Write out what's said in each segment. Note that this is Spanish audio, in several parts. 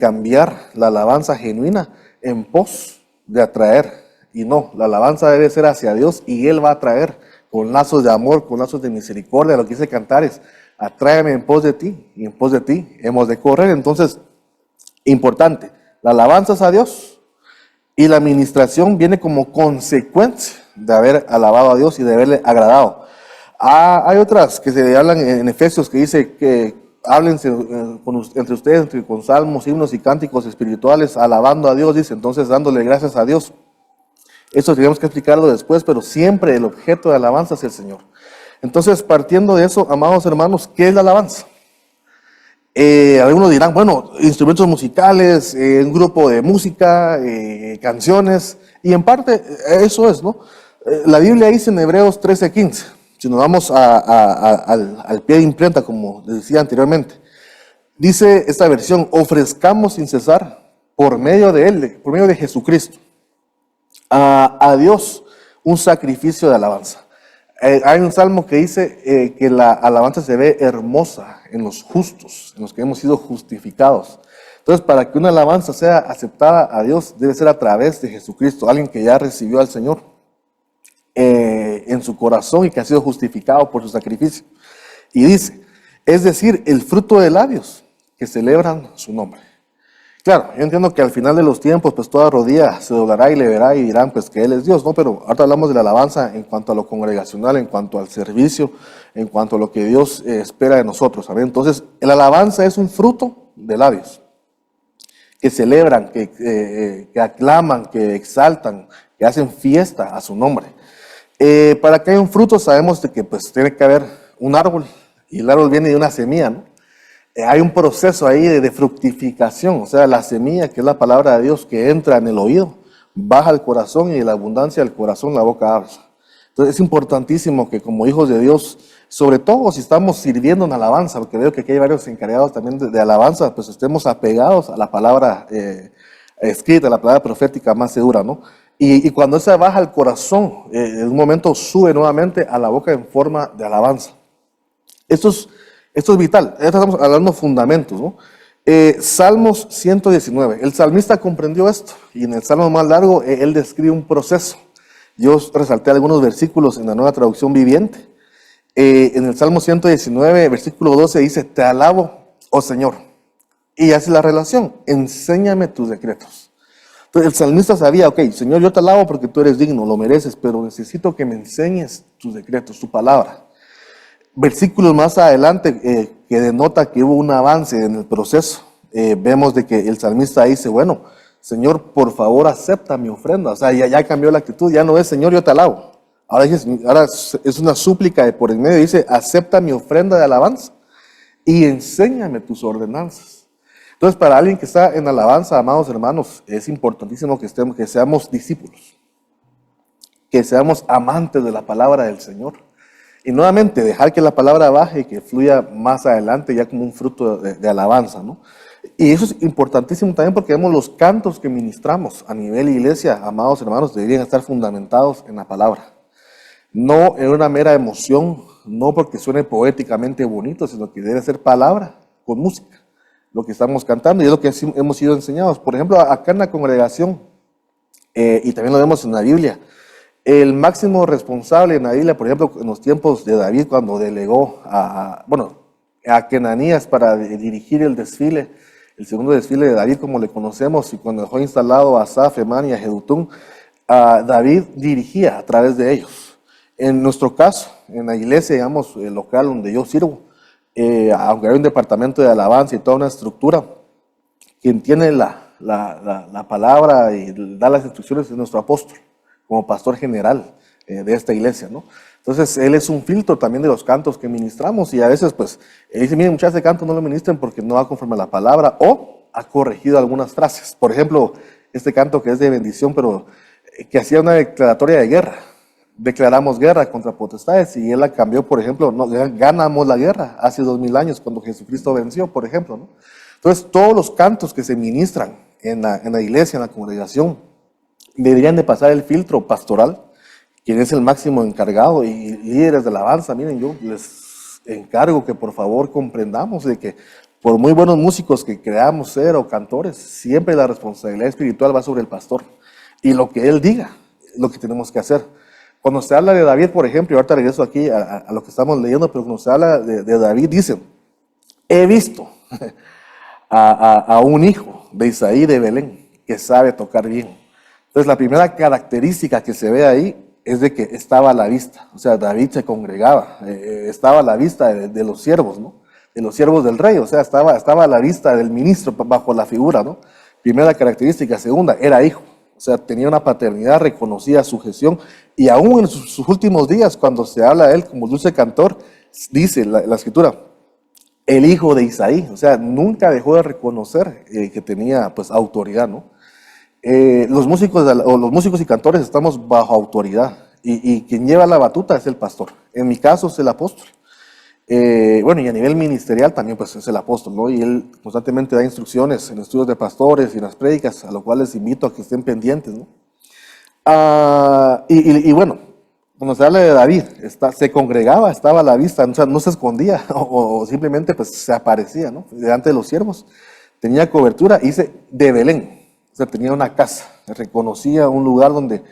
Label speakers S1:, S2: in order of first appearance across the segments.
S1: cambiar la alabanza genuina en pos de atraer. Y no, la alabanza debe ser hacia Dios y Él va a atraer con lazos de amor, con lazos de misericordia. Lo que dice Cantares, atráeme en pos de ti y en pos de ti hemos de correr. Entonces, importante, la alabanza es a Dios y la administración viene como consecuencia de haber alabado a Dios y de haberle agradado. Hay otras que se hablan en Efesios que dice que háblense entre ustedes con salmos, himnos y cánticos espirituales, alabando a Dios, dice, entonces dándole gracias a Dios. Eso tenemos que explicarlo después, pero siempre el objeto de alabanza es el Señor. Entonces, partiendo de eso, amados hermanos, ¿qué es la alabanza? Algunos dirán, bueno, instrumentos musicales, un grupo de música, canciones, y en parte eso es, ¿no? La Biblia dice en Hebreos 13:15, si nos vamos al pie de imprenta, como les decía anteriormente, dice esta versión, ofrezcamos sin cesar por medio de Él, por medio de Jesucristo, a Dios un sacrificio de alabanza. Hay un salmo que dice que la alabanza se ve hermosa en los justos, en los que hemos sido justificados. Entonces, para que una alabanza sea aceptada a Dios, debe ser a través de Jesucristo, alguien que ya recibió al Señor en su corazón y que ha sido justificado por su sacrificio. Y dice, es decir, el fruto de labios que celebran su nombre. Claro, yo entiendo que al final de los tiempos, pues toda rodilla se doblará y le verá y dirán, pues que Él es Dios, ¿no? Pero ahora hablamos de la alabanza en cuanto a lo congregacional, en cuanto al servicio, en cuanto a lo que Dios espera de nosotros, ¿sabes? Entonces, la alabanza es un fruto de labios que celebran, que aclaman, que exaltan, que hacen fiesta a su nombre. Para que haya un fruto sabemos de que pues tiene que haber un árbol y el árbol viene de una semilla, ¿no? Hay un proceso ahí de fructificación, o sea, la semilla, que es la palabra de Dios, que entra en el oído, baja al corazón y de la abundancia del corazón la boca habla. Entonces es importantísimo que como hijos de Dios, sobre todo si estamos sirviendo en alabanza, porque veo que aquí hay varios encargados también de alabanza, pues estemos apegados a la palabra escrita, a la palabra profética más segura, ¿no? Y cuando esa baja al corazón, en un momento sube nuevamente a la boca en forma de alabanza. Esto es vital, estamos hablando de fundamentos, ¿no? Salmos 119, el salmista comprendió esto y en el salmo más largo él describe un proceso. Yo resalté algunos versículos en la Nueva Traducción Viviente. En el Salmo 119, versículo 12 dice, te alabo, oh Señor. Y hace la relación, enséñame tus decretos. Entonces el salmista sabía, ok, Señor, yo te alabo porque tú eres digno, lo mereces, pero necesito que me enseñes tus decretos, tu palabra. Versículos más adelante que denota que hubo un avance en el proceso. Vemos de que el salmista dice, bueno, Señor, por favor acepta mi ofrenda. O sea, ya cambió la actitud, ya no es, Señor, yo te alabo. Ahora es una súplica de por en medio, dice, acepta mi ofrenda de alabanza y enséñame tus ordenanzas. Entonces, para alguien que está en alabanza, amados hermanos, es importantísimo que seamos discípulos, que seamos amantes de la palabra del Señor. Y nuevamente, dejar que la palabra baje y que fluya más adelante ya como un fruto de alabanza, ¿no? Y eso es importantísimo también porque vemos los cantos que ministramos a nivel iglesia, amados hermanos, deberían estar fundamentados en la palabra. No en una mera emoción, no porque suene poéticamente bonito, sino que debe ser palabra con música, lo que estamos cantando y es lo que hemos sido enseñados. Por ejemplo, acá en la congregación, y también lo vemos en la Biblia, el máximo responsable en la Biblia, por ejemplo, en los tiempos de David, cuando delegó a Kenanías para dirigir el desfile, el segundo desfile de David, como le conocemos, y cuando dejó instalado a Asaf, Emán y a Jedutún, David dirigía a través de ellos. En nuestro caso, en la iglesia, digamos, el local donde yo sirvo, aunque hay un departamento de alabanza y toda una estructura, quien tiene la palabra y da las instrucciones es nuestro apóstol, como pastor general de esta iglesia, ¿no? Entonces, él es un filtro también de los cantos que ministramos y a veces, pues, él dice, miren, muchas de canto no lo ministren porque no va conforme a la palabra o ha corregido algunas frases. Por ejemplo, este canto que es de bendición, pero que hacía una declaratoria de guerra. Declaramos guerra contra potestades y él la cambió, por ejemplo, no, ganamos la guerra hace 2000 años cuando Jesucristo venció, por ejemplo, ¿no? Entonces, todos los cantos que se ministran en la iglesia, en la congregación, deberían de pasar el filtro pastoral, quien es el máximo encargado, y líderes de alabanza. Miren, yo les encargo que por favor comprendamos de que Por muy buenos músicos que creamos ser o cantores, siempre la responsabilidad espiritual va sobre el pastor. Y lo que él diga, lo que tenemos que hacer. Cuando se habla de David, por ejemplo, y ahorita regreso aquí a lo que estamos leyendo, pero cuando se habla de David, dice, he visto a un hijo de Isaí de Belén que sabe tocar bien. Entonces la primera característica que se ve ahí es de que estaba a la vista. O sea, David se congregaba, estaba a la vista de los siervos, ¿no? De los siervos del rey, o sea, estaba a la vista del ministro bajo la figura, ¿no? Primera característica. Segunda, era hijo. O sea, tenía una paternidad, reconocía su gestión, y aún en sus últimos días, cuando se habla de él como dulce cantor, dice la escritura, el hijo de Isaí, o sea, nunca dejó de reconocer que tenía pues autoridad, ¿no? Los músicos y cantores estamos bajo autoridad, y quien lleva la batuta es el pastor. En mi caso es el apóstol. Bueno, y a nivel ministerial también pues es el apóstol, ¿no? Y él constantemente da instrucciones en estudios de pastores y en las prédicas, a lo cual les invito a que estén pendientes, ¿no? Y bueno, cuando se habla de David, se congregaba, estaba a la vista, o sea, no se escondía o simplemente pues se aparecía, ¿no? Delante de los siervos. Tenía cobertura, y dice, de Belén, o sea, tenía una casa, reconocía un lugar donde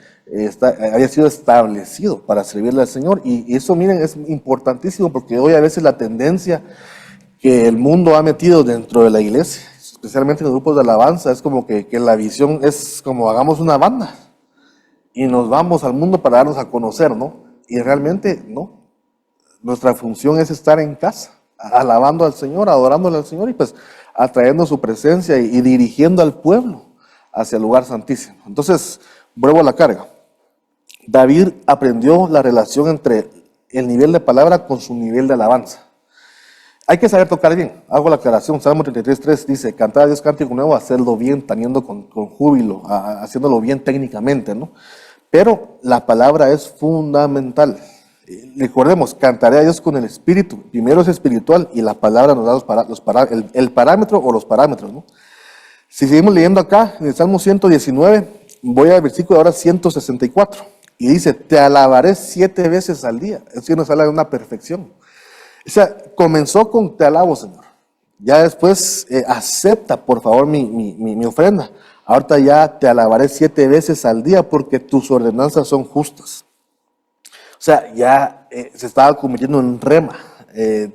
S1: había sido establecido para servirle al Señor. Y eso, miren, es importantísimo, porque hoy a veces la tendencia que el mundo ha metido dentro de la iglesia, especialmente en los grupos de alabanza, es como que la visión es como hagamos una banda y nos vamos al mundo para darnos a conocer, ¿no? Y realmente no. Nuestra función es estar en casa, alabando al Señor, adorándole al Señor, y pues atrayendo su presencia y dirigiendo al pueblo hacia el lugar santísimo. Entonces, vuelvo a la carga. David aprendió la relación entre el nivel de palabra con su nivel de alabanza. Hay que saber tocar bien. Hago la aclaración. Salmo 33:3 dice, cantar a Dios cántico nuevo, hacerlo bien, tañendo con júbilo, haciéndolo bien técnicamente, ¿no? Pero la palabra es fundamental. Recordemos, cantaré a Dios con el espíritu. Primero es espiritual, y la palabra nos da el parámetro o los parámetros, ¿no? Si seguimos leyendo acá, en el Salmo 119, voy al versículo ahora 164, y dice, te alabaré 7 veces al día. Es decir, nos habla de una perfección. O sea, comenzó con te alabo, Señor. Ya después, acepta, por favor, mi ofrenda. Ahorita ya te alabaré 7 veces al día, porque tus ordenanzas son justas. O sea, ya se estaba convirtiendo en rema,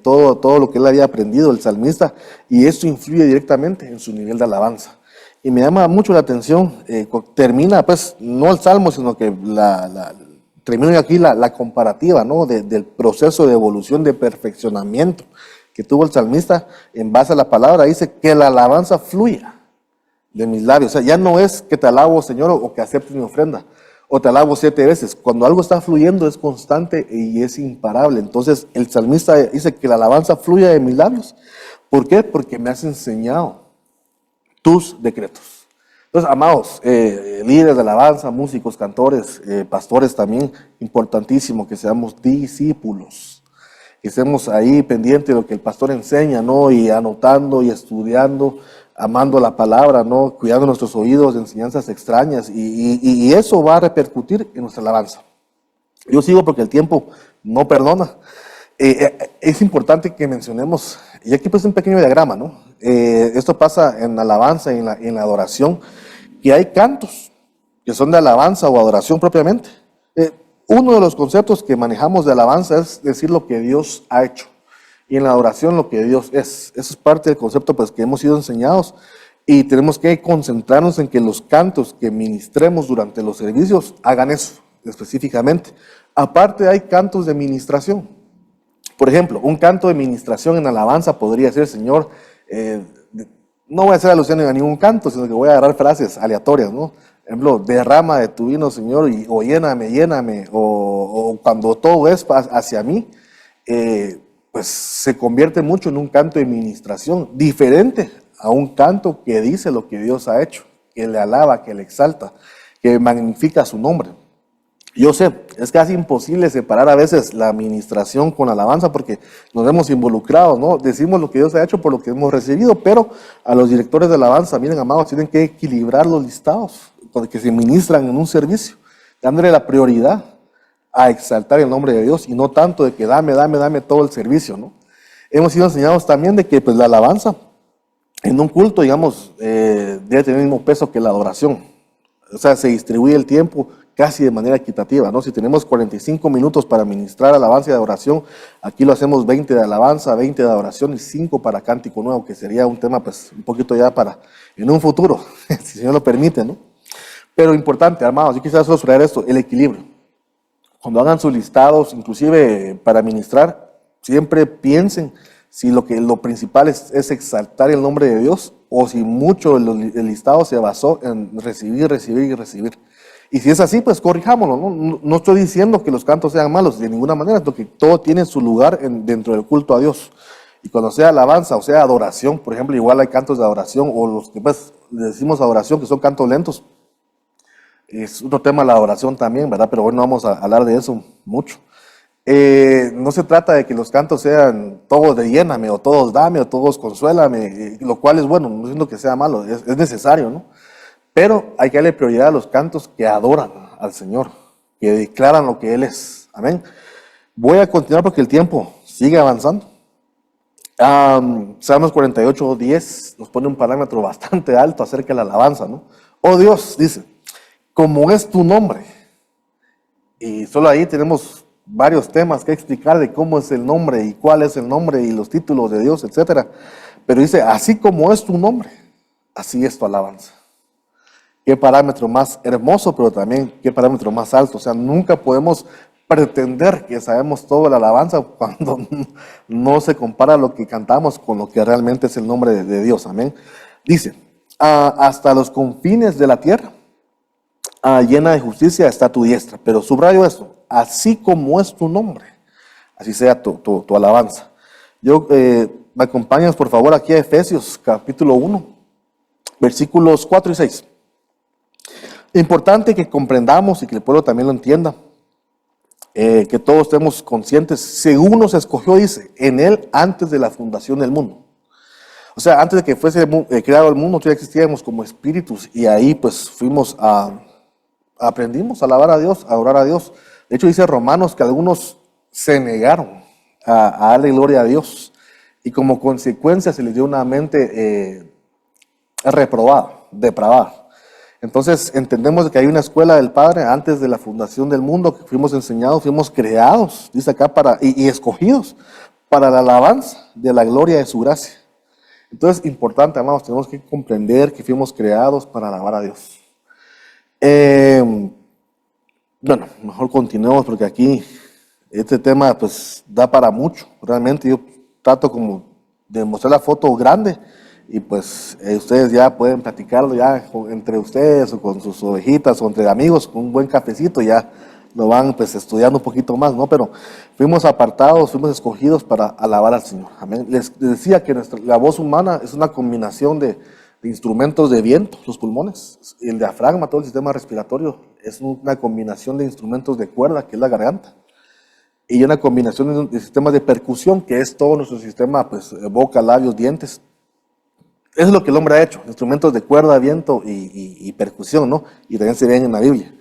S1: todo lo que él había aprendido, el salmista, y eso influye directamente en su nivel de alabanza. Y me llama mucho la atención, termina, pues, no el salmo, sino que termino aquí la comparativa, ¿no? Del proceso de evolución, de perfeccionamiento que tuvo el salmista en base a la palabra. Dice que la alabanza fluya de mis labios. O sea, ya no es que te alabo, Señor, o que aceptes mi ofrenda, o te alabo 7 veces. Cuando algo está fluyendo es constante y es imparable. Entonces el salmista dice que la alabanza fluya de mis labios. ¿Por qué? Porque me has enseñado tus decretos. Entonces, amados, líderes de alabanza, músicos, cantores, pastores también, importantísimo que seamos discípulos, que estemos ahí pendientes de lo que el pastor enseña, ¿no? Y anotando y estudiando, amando la palabra, ¿no? Cuidando nuestros oídos de enseñanzas extrañas, y eso va a repercutir en nuestra alabanza. Yo sigo porque el tiempo no perdona. Es importante que mencionemos, y aquí pues un pequeño diagrama, ¿no? Esto pasa en la alabanza y en la adoración, que hay cantos que son de alabanza o adoración propiamente. Uno de los conceptos que manejamos de alabanza es decir lo que Dios ha hecho, y en la adoración lo que Dios es. Eso es parte del concepto pues que hemos sido enseñados, y tenemos que concentrarnos en que los cantos que ministremos durante los servicios hagan eso específicamente. Aparte hay cantos de ministración. Por ejemplo, un canto de ministración en alabanza podría ser, Señor, no voy a hacer alusión a ningún canto, sino que voy a agarrar frases aleatorias, ¿no? Por ejemplo, derrama de tu vino, Señor, o lléname, o cuando todo es hacia mí, pues se convierte mucho en un canto de ministración, diferente a un canto que dice lo que Dios ha hecho, que le alaba, que le exalta, que magnifica su nombre. Yo sé, es casi imposible separar a veces la administración con la alabanza, porque nos hemos involucrado, ¿no? Decimos lo que Dios ha hecho por lo que hemos recibido, pero a los directores de alabanza, miren, amados, tienen que equilibrar los listados que se ministran en un servicio, dándole la prioridad a exaltar el nombre de Dios, y no tanto de que dame todo el servicio, ¿no? hemos sido enseñados también de que pues, la alabanza en un culto, digamos, debe tener el mismo peso que la adoración. O sea, se distribuye el tiempo casi de manera equitativa, ¿no? Si tenemos 45 minutos para ministrar alabanza y adoración, aquí lo hacemos 20 de alabanza, 20 de adoración y 5 para cántico nuevo, que sería un tema, pues, un poquito ya para en un futuro, si el Señor lo permite, ¿no? Pero importante, amados, yo quisiera solo traer esto, el equilibrio. Cuando hagan sus listados, inclusive para ministrar, siempre piensen si lo principal es exaltar el nombre de Dios o si mucho el listado se basó en recibir, recibir y recibir. Y si es así, pues corrijámoslo, ¿no? No estoy diciendo que los cantos sean malos de ninguna manera, sino que todo tiene su lugar dentro del culto a Dios. Y cuando sea alabanza o sea adoración, por ejemplo, igual hay cantos de adoración o los que pues le decimos adoración, que son cantos lentos. Es otro tema la adoración también, ¿verdad? Pero bueno, no vamos a hablar de eso mucho. No se trata de que los cantos sean todos de lléname, o todos dame, o todos consuélame, lo cual es bueno, no siento que sea malo, es necesario, ¿no? Pero hay que darle prioridad a los cantos que adoran al Señor, que declaran lo que Él es. Amén. Voy a continuar porque el tiempo sigue avanzando. Salmos 48:10 nos pone un parámetro bastante alto acerca de la alabanza, ¿no? Oh Dios, dice, como es tu nombre. Y solo ahí tenemos varios temas que explicar de cómo es el nombre y cuál es el nombre y los títulos de Dios, etc. Pero dice, así como es tu nombre, así es tu alabanza. Qué parámetro más hermoso, pero también qué parámetro más alto. O sea, nunca podemos pretender que sabemos todo de la alabanza cuando no se compara lo que cantamos con lo que realmente es el nombre de Dios. Amén. Dice, hasta los confines de la tierra, llena de justicia está tu diestra. Pero subrayo esto, así como es tu nombre, así sea tu alabanza. Me acompañas por favor aquí a Efesios capítulo 1, versículos 4 y 6. Importante que comprendamos y que el pueblo también lo entienda, que todos estemos conscientes, según nos escogió, dice, en Él antes de la fundación del mundo. O sea, antes de que fuese creado el mundo, ya existíamos como espíritus y ahí pues aprendimos a alabar a Dios, a adorar a Dios. De hecho dice Romanos que algunos se negaron a darle gloria a Dios y como consecuencia se les dio una mente reprobada, depravada. Entonces entendemos que hay una escuela del Padre antes de la fundación del mundo, que fuimos enseñados, fuimos creados, dice acá, y escogidos para la alabanza de la gloria de su gracia. Entonces, importante, amados, tenemos que comprender que fuimos creados para alabar a Dios. Bueno, mejor continuemos porque aquí este tema pues da para mucho. Realmente yo trato como de mostrar la foto grande y pues ustedes ya pueden platicarlo ya entre ustedes o con sus ovejitas o entre amigos con un buen cafecito, ya lo van pues estudiando un poquito más, ¿no? Pero fuimos apartados, fuimos escogidos para alabar al Señor. Amén. Les decía que la voz humana es una combinación de instrumentos de viento, los pulmones, el diafragma, todo el sistema respiratorio, es una combinación de instrumentos de cuerda, que es la garganta, y una combinación de sistemas de percusión, que es todo nuestro sistema, pues boca, labios, dientes. Eso es lo que el hombre ha hecho, instrumentos de cuerda, viento y percusión, ¿no? Y también se ven en la Biblia.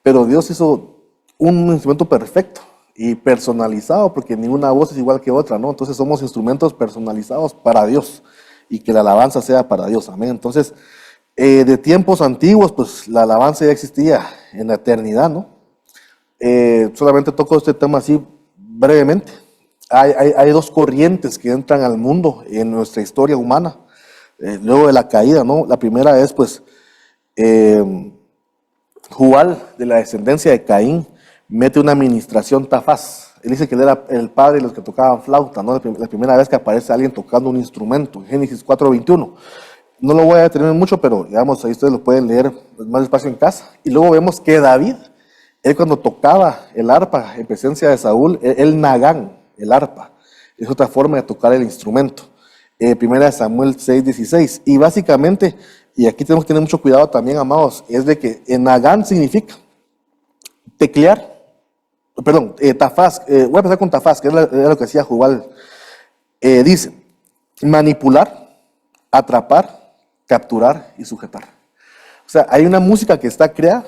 S1: Pero Dios hizo un instrumento perfecto y personalizado, porque ninguna voz es igual que otra, ¿no? Entonces somos instrumentos personalizados para Dios y que la alabanza sea para Dios, amén. Entonces, de tiempos antiguos, pues la alabanza ya existía en la eternidad, ¿no? Solamente toco este tema así brevemente. Hay dos corrientes que entran al mundo en nuestra historia humana, luego de la caída, ¿no? La primera es, pues, Jubal, de la descendencia de Caín, mete una administración tafaz. Él dice que él era el padre de los que tocaban flauta, ¿no? La primera vez que aparece alguien tocando un instrumento, Génesis 4:21. No lo voy a detener mucho, pero digamos, ahí ustedes lo pueden leer más despacio en casa. Y luego vemos que David, él cuando tocaba el arpa en presencia de Saúl, el nagán, el arpa, es otra forma de tocar el instrumento. Primera de Samuel 6:16. Y básicamente, y aquí tenemos que tener mucho cuidado también, amados, es de que nagán significa teclear, perdón, tafaz, voy a empezar con tafaz, que era lo que hacía Jubal. Dice, manipular, atrapar, capturar y sujetar. O sea, hay una música que está creada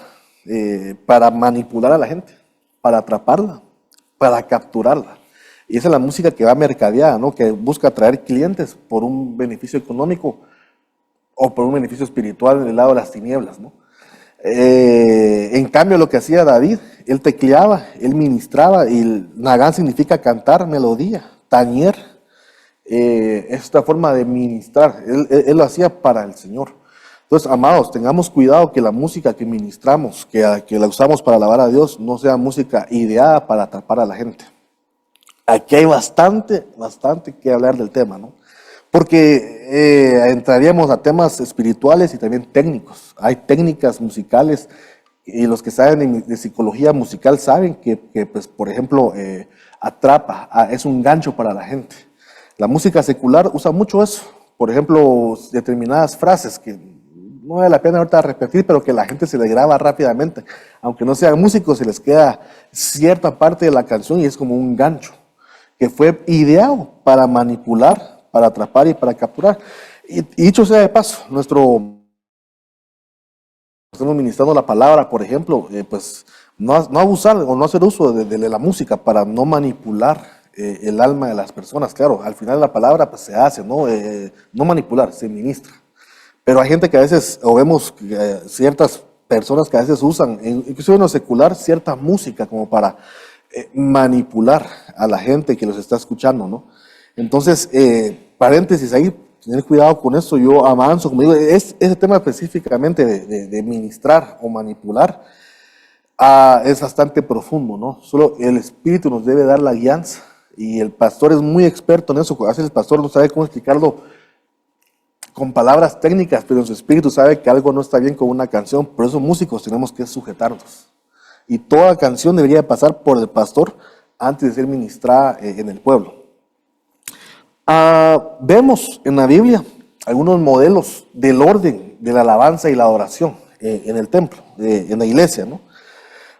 S1: para manipular a la gente, para atraparla, para capturarla Y esa es la música que va mercadeada, ¿no? Que busca atraer clientes por un beneficio económico o por un beneficio espiritual en el lado de las tinieblas, ¿no? En cambio, lo que hacía David, él tecleaba, él ministraba, y Nagán significa cantar, melodía, tañer, es esta forma de ministrar, él lo hacía para el Señor. Entonces, amados, tengamos cuidado que la música que ministramos, que la usamos para alabar a Dios, no sea música ideada para atrapar a la gente. Aquí hay bastante que hablar del tema, ¿no? Porque entraríamos a temas espirituales y también técnicos. Hay técnicas musicales y los que saben de psicología musical saben que pues, por ejemplo, atrapa, es un gancho para la gente. La música secular usa mucho eso. Por ejemplo, determinadas frases que no vale la pena ahorita repetir, pero que la gente se le graba rápidamente. Aunque no sean músicos, se les queda cierta parte de la canción y es como un gancho que fue ideado para manipular, para atrapar y para capturar. Y dicho sea de paso, estamos ministrando la palabra, por ejemplo, pues no abusar o no hacer uso de la música para no manipular el alma de las personas. Claro, al final la palabra pues se hace, ¿no? No manipular, se ministra. Pero hay gente que a veces, o vemos ciertas personas que a veces usan, incluso en lo secular, cierta música como para manipular a la gente que los está escuchando, ¿no? Entonces, paréntesis ahí, tener cuidado con eso. Yo avanzo, como digo, ese tema específicamente de ministrar o manipular es bastante profundo, ¿no? Solo el Espíritu nos debe dar la guianza y el pastor es muy experto en eso. A veces el pastor no sabe cómo explicarlo con palabras técnicas, pero en su espíritu sabe que algo no está bien con una canción. Por eso músicos tenemos que sujetarnos. Y toda canción debería pasar por el pastor antes de ser ministrada en el pueblo. Vemos en la Biblia algunos modelos del orden de la alabanza y la adoración en el templo, en la iglesia, ¿no?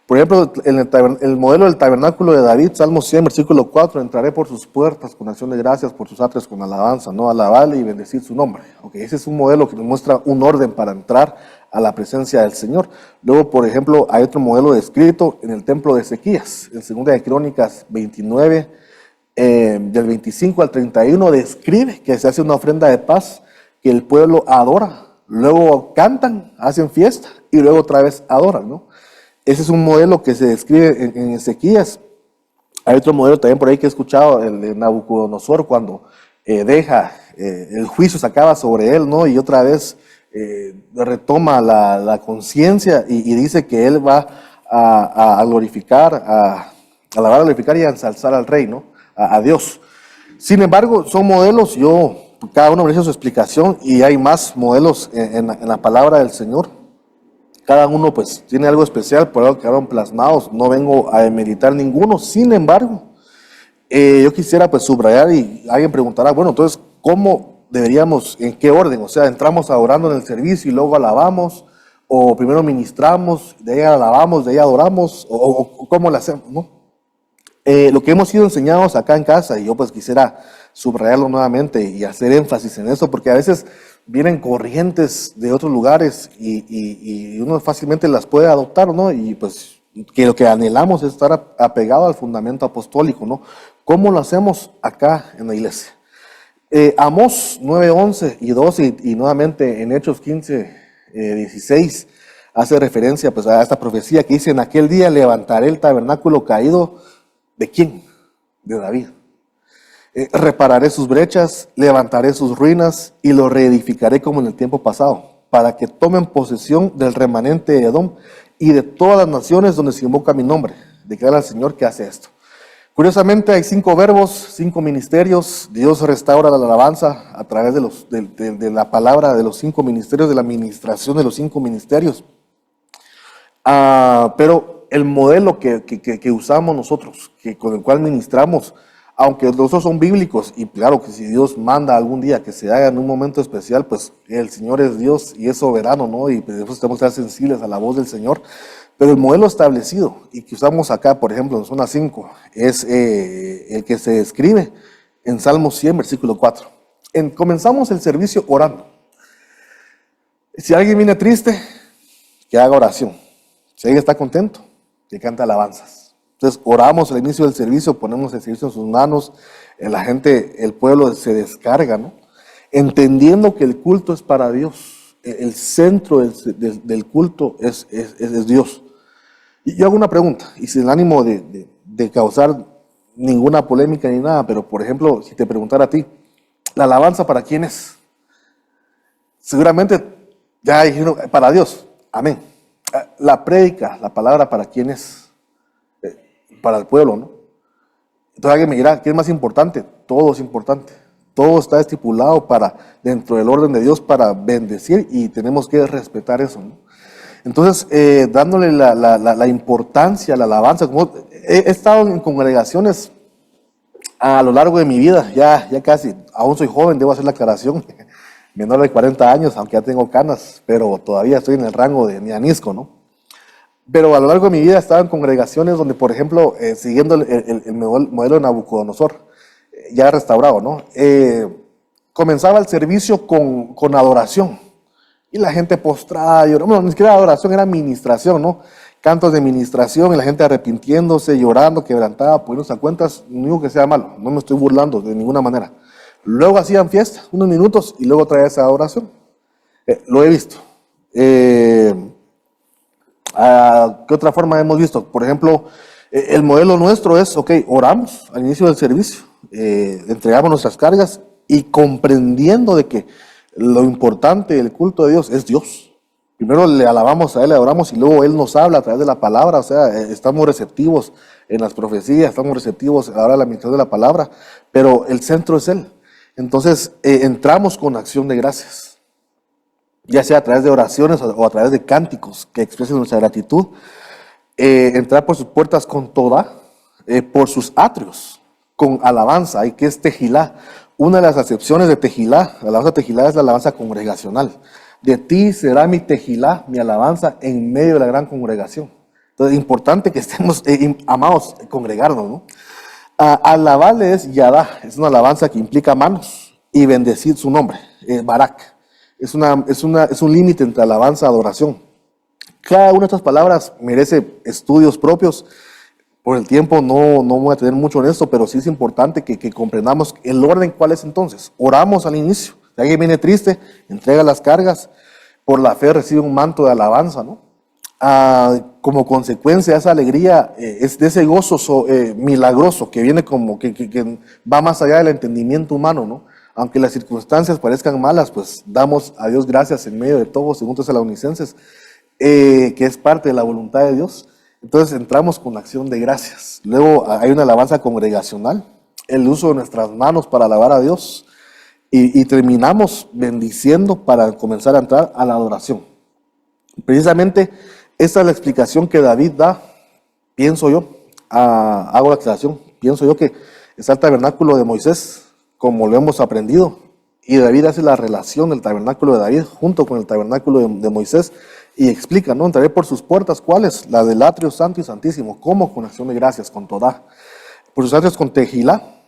S1: Por ejemplo, el modelo del tabernáculo de David, Salmo 100, versículo 4, entraré por sus puertas con acción de gracias, por sus atrios con alabanza, ¿no? Alabarle y bendecir su nombre. Okay, ese es un modelo que nos muestra un orden para entrar a la presencia del Señor. Luego, por ejemplo, hay otro modelo descrito en el templo de Ezequías, en 2 de Crónicas 29, del 25 al 31, describe que se hace una ofrenda de paz, que el pueblo adora, luego cantan, hacen fiesta y luego otra vez adoran, ¿no? Ese es un modelo que se describe en Ezequías. Hay otro modelo también por ahí que he escuchado, el de Nabucodonosor, cuando deja, el juicio se acaba sobre él, ¿no? Y otra vez retoma la conciencia y dice que él va a glorificar, a alabar, a glorificar y a ensalzar al rey, ¿no? A Dios. Sin embargo, son modelos, cada uno merece su explicación y hay más modelos en la palabra del Señor. Cada uno pues tiene algo especial, por algo quedaron plasmados, no vengo a demeritar ninguno. Sin embargo, yo quisiera pues subrayar y alguien preguntará, bueno, entonces, ¿cómo deberíamos, en qué orden? O sea, entramos adorando en el servicio y luego alabamos, o primero ministramos, de ahí alabamos, de ahí adoramos, o ¿cómo lo hacemos, no? Lo que hemos sido enseñados acá en casa, y yo pues quisiera subrayarlo nuevamente y hacer énfasis en eso, porque a veces vienen corrientes de otros lugares y uno fácilmente las puede adoptar, ¿no? Y pues que lo que anhelamos es estar apegado al fundamento apostólico, ¿no? ¿Cómo lo hacemos acá en la iglesia? Amós 9, 11 y 12 y nuevamente en Hechos 15, 16 hace referencia pues a esta profecía que dice: en aquel día levantaré el tabernáculo caído. ¿De quién? De David. Repararé sus brechas, levantaré sus ruinas y lo reedificaré como en el tiempo pasado, para que tomen posesión del remanente de Edom y de todas las naciones donde se invoca mi nombre. Declara el Señor que hace esto. Curiosamente hay 5 verbos, 5 ministerios. Dios restaura la alabanza a través de la palabra de los 5 ministerios, de la administración de los 5 ministerios. Pero el modelo que usamos nosotros, con el cual ministramos, aunque los dos son bíblicos, y claro que si Dios manda algún día que se haga en un momento especial, pues el Señor es Dios y es soberano, ¿no? Y pues tenemos que estar sensibles a la voz del Señor. Pero el modelo establecido y que usamos acá, por ejemplo, en zona 5, es el que se describe en Salmo 100, versículo 4. Comenzamos el servicio orando. Si alguien viene triste, que haga oración. Si alguien está contento, que cante alabanzas. Entonces oramos al inicio del servicio, ponemos el servicio en sus manos, la gente, el pueblo se descarga, ¿no? Entendiendo que el culto es para Dios, el centro del culto es Dios. Y yo hago una pregunta, y sin el ánimo de causar ninguna polémica ni nada, pero por ejemplo, si te preguntara a ti, ¿la alabanza para quién es? Seguramente ya dijeron, para Dios, amén. La prédica, la palabra, ¿para quién es? Para el pueblo, ¿no? Entonces alguien me dirá, ¿qué es más importante? Todo es importante. Todo está estipulado dentro del orden de Dios para bendecir y tenemos que respetar eso, ¿no? Entonces, dándole la importancia a la alabanza, como he estado en congregaciones a lo largo de mi vida, ya casi, aún soy joven, debo hacer la aclaración, menor de 40 años, aunque ya tengo canas, pero todavía estoy en el rango de nianisco, ¿no? Pero a lo largo de mi vida he estado en congregaciones donde, por ejemplo, siguiendo el modelo de Nabucodonosor, ya restaurado, ¿no? Comenzaba el servicio con adoración. Y la gente postrada, llorando, ni siquiera adoración, era administración, ¿no? Cantos de administración y la gente arrepintiéndose, llorando, quebrantada, poniéndose a cuentas, no digo que sea malo, no me estoy burlando de ninguna manera. Luego hacían fiesta, unos minutos, y luego traía esa adoración. Lo he visto. ¿Qué otra forma hemos visto? Por ejemplo, el modelo nuestro es, ok, oramos al inicio del servicio, entregamos nuestras cargas y comprendiendo de que lo importante del culto de Dios es Dios. Primero le alabamos a Él, le adoramos y luego Él nos habla a través de la palabra. O sea, estamos receptivos en las profecías, estamos receptivos a la hora de la administración de la palabra, pero el centro es Él. Entonces entramos con acción de gracias, ya sea a través de oraciones o a través de cánticos que expresen nuestra gratitud. Entrar por sus puertas con toda, por sus atrios, con alabanza, y que es tejilá. Una de las acepciones de tejilá, la alabanza tejilá es la alabanza congregacional. De ti será mi tejilá, mi alabanza en medio de la gran congregación. Entonces es importante que estemos, amados, congregarnos, ¿no? Alabarle es yadá, es una alabanza que implica manos y bendecir su nombre, barak. Es un límite entre alabanza y adoración. Cada una de estas palabras merece estudios propios. Por el tiempo no voy a tener mucho en esto, pero sí es importante que comprendamos el orden. ¿Cuál es entonces? Oramos al inicio. Si alguien viene triste, entrega las cargas. Por la fe recibe un manto de alabanza, ¿no? Como consecuencia de esa alegría, es de ese gozo milagroso que viene como que va más allá del entendimiento humano, ¿no? Aunque las circunstancias parezcan malas, pues damos a Dios gracias en medio de todo, según Tesalonicenses, que es parte de la voluntad de Dios. Entonces entramos con acción de gracias. Luego hay una alabanza congregacional, el uso de nuestras manos para alabar a Dios, y terminamos bendiciendo para comenzar a entrar a la adoración. Precisamente esta es la explicación que David da, pienso yo, hago la aclaración, pienso yo que está el tabernáculo de Moisés, como lo hemos aprendido, y David hace la relación del tabernáculo de David junto con el tabernáculo de Moisés, y explica, ¿no? Entraré por sus puertas, ¿cuáles? La del atrio santo y santísimo. ¿Cómo? Con acción de gracias, con todá. Por sus atrios con tejilá.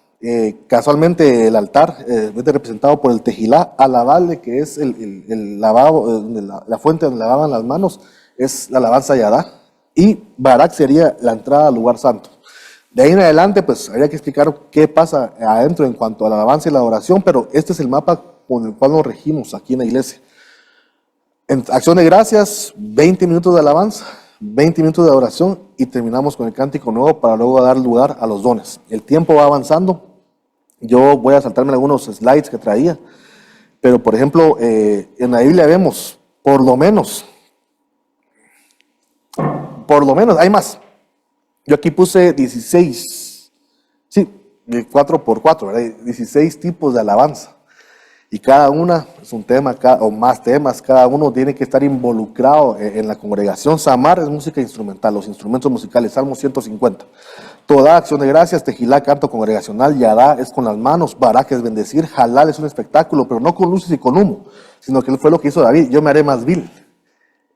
S1: Casualmente el altar es representado por el tejilá. Alabale, que es el lavabo, la fuente donde lavaban las manos, es la alabanza yadá. Y barak sería la entrada al lugar santo. De ahí en adelante, pues habría que explicar qué pasa adentro en cuanto a la alabanza y la adoración, pero este es el mapa con el cual nos regimos aquí en la iglesia. En acción de gracias, 20 minutos de alabanza, 20 minutos de adoración y terminamos con el cántico nuevo para luego dar lugar a los dones. El tiempo va avanzando. Yo voy a saltarme algunos slides que traía, pero por ejemplo, en la Biblia vemos, por lo menos, hay más. Yo aquí puse 16, sí, 4x4, ¿verdad? 16 tipos de alabanza. Y cada una es un tema, o más temas, cada uno tiene que estar involucrado en la congregación. Samar es música instrumental, los instrumentos musicales, Salmo 150. Toda acción de gracias, tejilá, canto congregacional, yadá es con las manos, barak es bendecir, halal es un espectáculo, pero no con luces y con humo, sino que fue lo que hizo David, yo me haré más vil.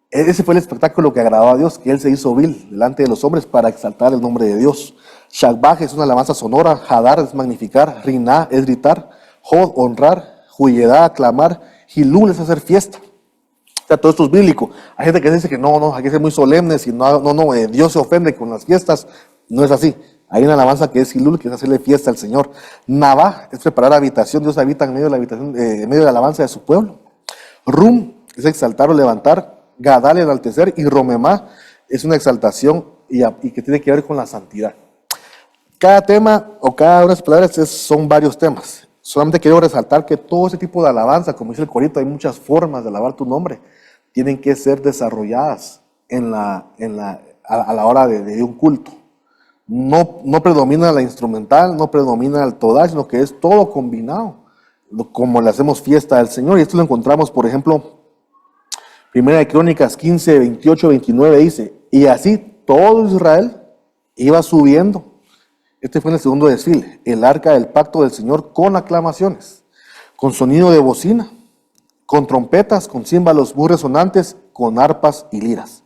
S1: Ese fue el espectáculo que agradó a Dios, que él se hizo vil delante de los hombres para exaltar el nombre de Dios. Shakbaj es una alabanza sonora, hadar es magnificar, riná es gritar, hod honrar, huyedá aclamar, hilul es hacer fiesta. O sea, todo esto es bíblico. Hay gente que dice que no, hay que ser muy solemnes y Dios se ofende con las fiestas. No es así. Hay una alabanza que es Hilul, que es hacerle fiesta al Señor. Navá es preparar habitación. Dios habita en medio de la habitación, en medio de la alabanza de su pueblo. Rum es exaltar o levantar. Gadal, enaltecer. Y Romemá es una exaltación y que tiene que ver con la santidad. Cada tema o cada una de las palabras son varios temas. Solamente quiero resaltar que todo ese tipo de alabanza, como dice el corito, hay muchas formas de alabar tu nombre, tienen que ser desarrolladas a la hora de un culto. No predomina la instrumental, no predomina el todá, sino que es todo combinado, como le hacemos fiesta al Señor. Y esto lo encontramos, por ejemplo, Primera de Crónicas 15, 28, 29 dice, y así todo Israel iba subiendo. Este fue en el segundo desfile, el arca del pacto del Señor con aclamaciones, con sonido de bocina, con trompetas, con címbalos muy resonantes, con arpas y liras.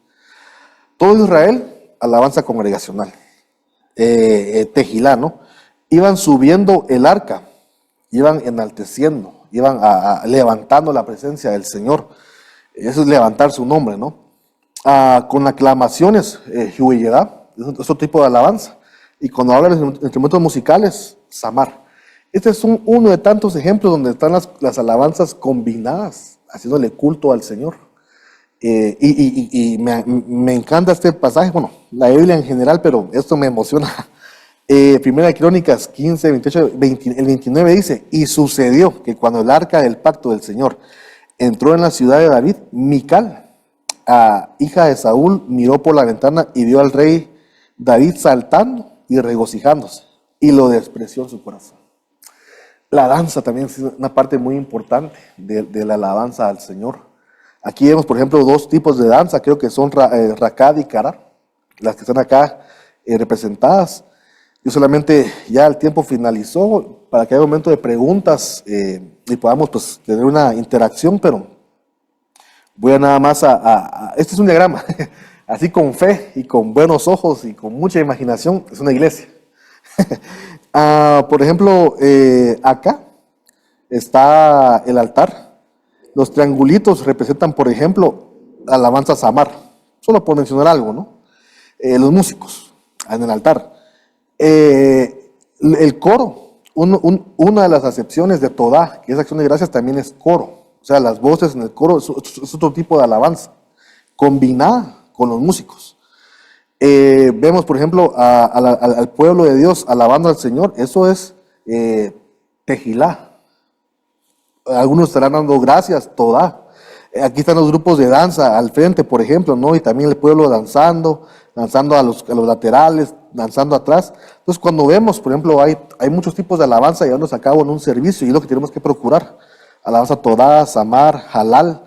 S1: Todo Israel, alabanza congregacional. Tejilá, ¿no? Iban subiendo el arca, iban enalteciendo, iban levantando la presencia del Señor. Eso es levantar su nombre, ¿no? Con aclamaciones, Huiyedá, es otro tipo de alabanza. Y cuando habla de instrumentos musicales, Samar. Este es uno de tantos ejemplos donde están las alabanzas combinadas, haciéndole culto al Señor. Me encanta este pasaje, bueno, la Biblia en general, pero esto me emociona. Primera de Crónicas 15, 28, el 29 dice, y sucedió que cuando el arca del pacto del Señor entró en la ciudad de David, Mical, hija de Saúl, miró por la ventana y vio al rey David saltando y regocijándose, y lo despreció en su corazón. La danza también es una parte muy importante de la alabanza al Señor. Aquí vemos, por ejemplo, dos tipos de danza, creo que son Rakad y Karar, las que están acá representadas. Yo solamente, ya el tiempo finalizó, para que haya un momento de preguntas y podamos pues tener una interacción, pero voy a nada más este es un diagrama, así con fe y con buenos ojos y con mucha imaginación, es una iglesia. Por ejemplo, acá está el altar. Los triangulitos representan, por ejemplo, alabanza Samar, solo por mencionar algo, ¿no? Los músicos en el altar. El coro, una de las acepciones de Todá, que es acción de gracias, también es coro. O sea, las voces en el coro es otro tipo de alabanza, combinada con los músicos. Vemos, por ejemplo, al pueblo de Dios alabando al Señor, eso es Tejilá. Algunos estarán dando gracias, Todá. Aquí están los grupos de danza al frente, por ejemplo, ¿no? Y también el pueblo danzando a los laterales, danzando atrás. Entonces, cuando vemos, por ejemplo, hay muchos tipos de alabanza llevándose a cabo en un servicio y es lo que tenemos que procurar. Alabanza Todá, Samar, Halal,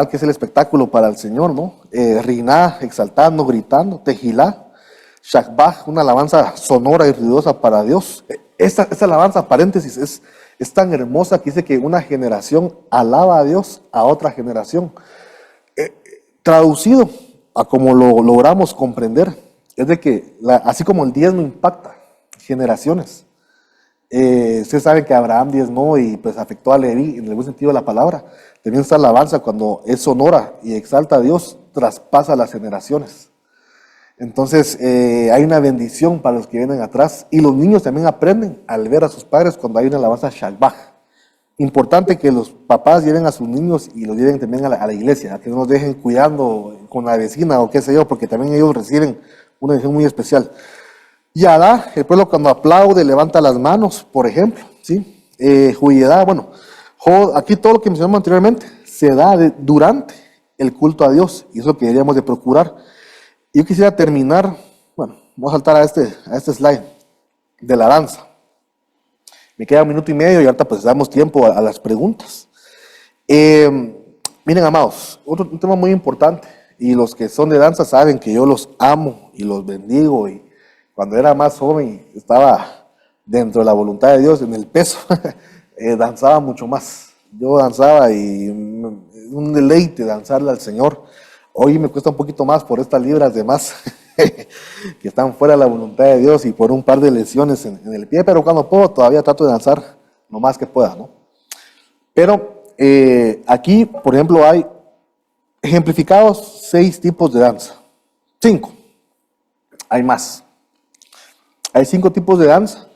S1: que es el espectáculo para el Señor, ¿no? Riná, exaltando, gritando, Tejilá, Shakbah, una alabanza sonora y ruidosa para Dios. Esta alabanza, paréntesis, es tan hermosa que dice que una generación alaba a Dios a otra generación. Traducido a como lo logramos comprender, es de que así como el diezmo impacta generaciones, ustedes saben que Abraham diezmó y pues afectó a Leví en el buen sentido de la palabra. También esta alabanza, cuando es sonora y exalta a Dios, traspasa las generaciones. Entonces hay una bendición para los que vienen atrás y los niños también aprenden al ver a sus padres cuando hay una alabanza Shalbach. Importante que los papás lleven a sus niños y los lleven también a la iglesia, que no los dejen cuidando con la vecina o qué sé yo, porque también ellos reciben una bendición muy especial. Yadá, el pueblo cuando aplaude, levanta las manos, por ejemplo, ¿sí? Huiyedá, bueno, aquí todo lo que mencionamos anteriormente se da durante el culto a Dios y es lo que deberíamos de procurar. Yo quisiera terminar, bueno, vamos a saltar a este slide de la danza. Me queda 1 minuto y medio y ahorita pues damos tiempo a las preguntas. Miren, amados, un tema muy importante y los que son de danza saben que yo los amo y los bendigo y cuando era más joven estaba dentro de la voluntad de Dios, en el peso, danzaba mucho más. Yo danzaba y un deleite danzarle al Señor. Hoy me cuesta un poquito más por estas libras de más que están fuera de la voluntad de Dios y por un par de lesiones en el pie, pero cuando puedo todavía trato de danzar lo más que pueda, ¿no? Pero aquí, por ejemplo, hay ejemplificados 6 tipos de danza. 5. Hay más. Hay 5 tipos de danza,